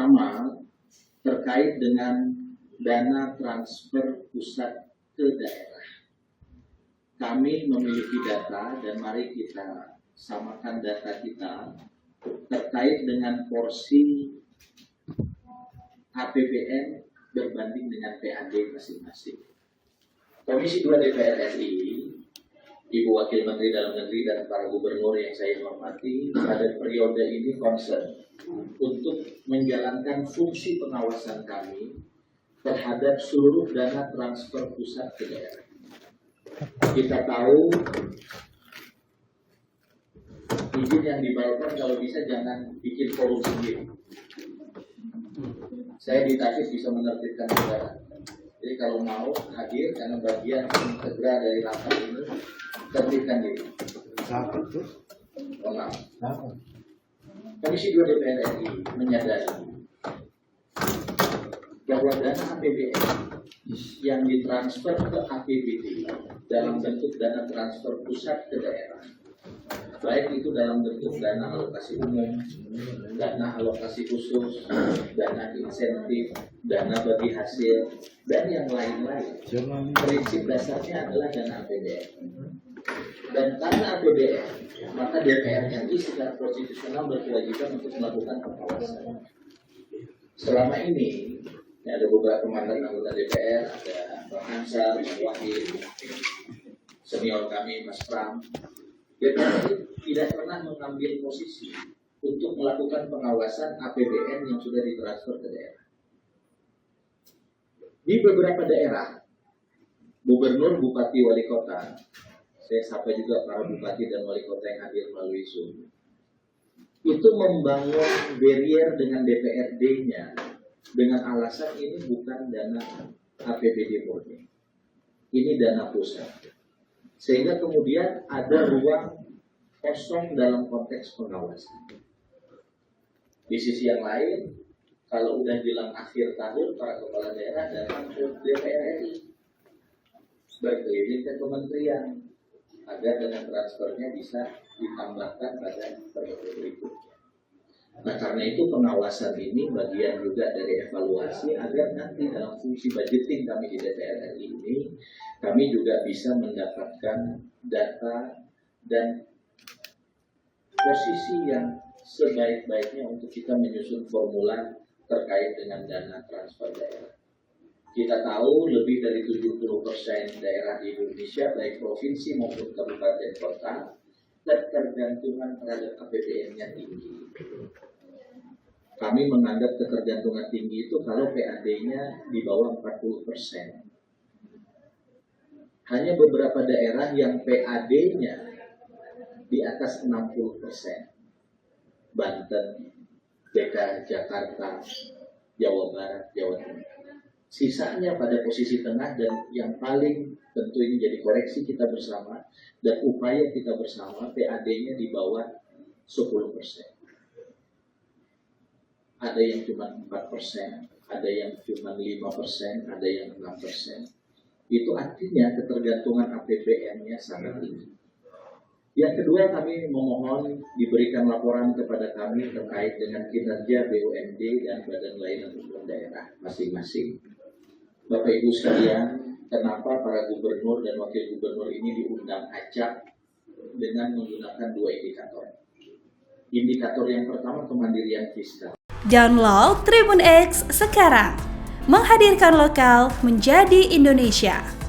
pertama terkait dengan dana transfer pusat ke daerah. Kami memiliki data dan mari kita samakan data kita terkait dengan porsi APBN berbanding dengan PAD masing-masing. Komisi 2 DPR RI, Ibu Wakil Menteri Dalam Negeri dan para gubernur yang saya hormati, pada periode ini concern untuk menjalankan fungsi pengawasan kami terhadap seluruh dana transfer pusat ke daerah. Kita tahu izin yang dibawakan kalau bisa jangan bikin forum sendiri. Saya di Tasik bisa menerbitkan negara. Jadi kalau mau hadir karena bagian integral dari rapat ini, terbitkan diri. Komisi 2 DPR RI menyadari bahwa dana APBN yang ditransfer ke APBD dalam bentuk dana transfer pusat ke daerah, baik itu dalam bentuk dana alokasi umum, dana alokasi khusus, dana insentif, dana bagi hasil, dan yang lain-lain. Prinsip dasarnya adalah dana APBN. Dan karena APBN, maka DPR RI secara konstitusional berkewajiban untuk melakukan pengawasan. Selama ini, ada beberapa mantan anggota DPR, ada Bang Ansar, Bang Wahid, senior kami Mas Pram. DPR tidak pernah mengambil posisi untuk melakukan pengawasan APBN yang sudah ditransfer ke daerah. Di beberapa daerah, gubernur, bupati, wali kota, saya sapa juga para bupati dan wali kota yang hadir melalui Zoom, itu membangun barrier dengan DPRD-nya dengan alasan ini bukan dana APBD murni, ini dana pusat. Sehingga kemudian ada ruang kosong dalam konteks pengawasan. Di sisi yang lain, kalau udah bilang akhir tahun, para kepala daerah datang ke DPR RI berkeliling ke kementerian agar dana transfernya bisa ditambahkan pada periode berikutnya. Nah, karena itu pengawasan ini bagian juga dari evaluasi agar nanti dalam fungsi budgeting kami di DPR RI ini kami juga bisa mendapatkan data dan posisi yang sebaik-baiknya untuk kita menyusun formula terkait dengan dana transfer daerah. Kita tahu lebih dari 70% daerah di Indonesia, baik provinsi maupun kabupaten kota, ketergantungan terhadap APBN-nya tinggi. Kami menganggap ketergantungan tinggi itu kalau PAD-nya di bawah 40%. Hanya beberapa daerah yang PAD-nya di atas 60%. Banten, DKI Jakarta, Jawa Barat, Jawa Timur. Sisanya pada posisi tengah dan yang paling tentu ini jadi koreksi kita bersama dan upaya kita bersama PAD-nya di bawah 10%. Ada yang cuma 4%, ada yang cuma 5%, ada yang 6%. Itu artinya ketergantungan APBN-nya sangat tinggi. Yang kedua, kami memohon diberikan laporan kepada kami terkait dengan kinerja BUMD dan badan layanan umum daerah masing-masing. Bapak Ibu sekalian, kenapa para gubernur dan wakil gubernur ini diundang acak dengan menggunakan dua indikator. Indikator yang pertama kemandirian fiskal. Download Tribun X sekarang, menghadirkan lokal menjadi Indonesia.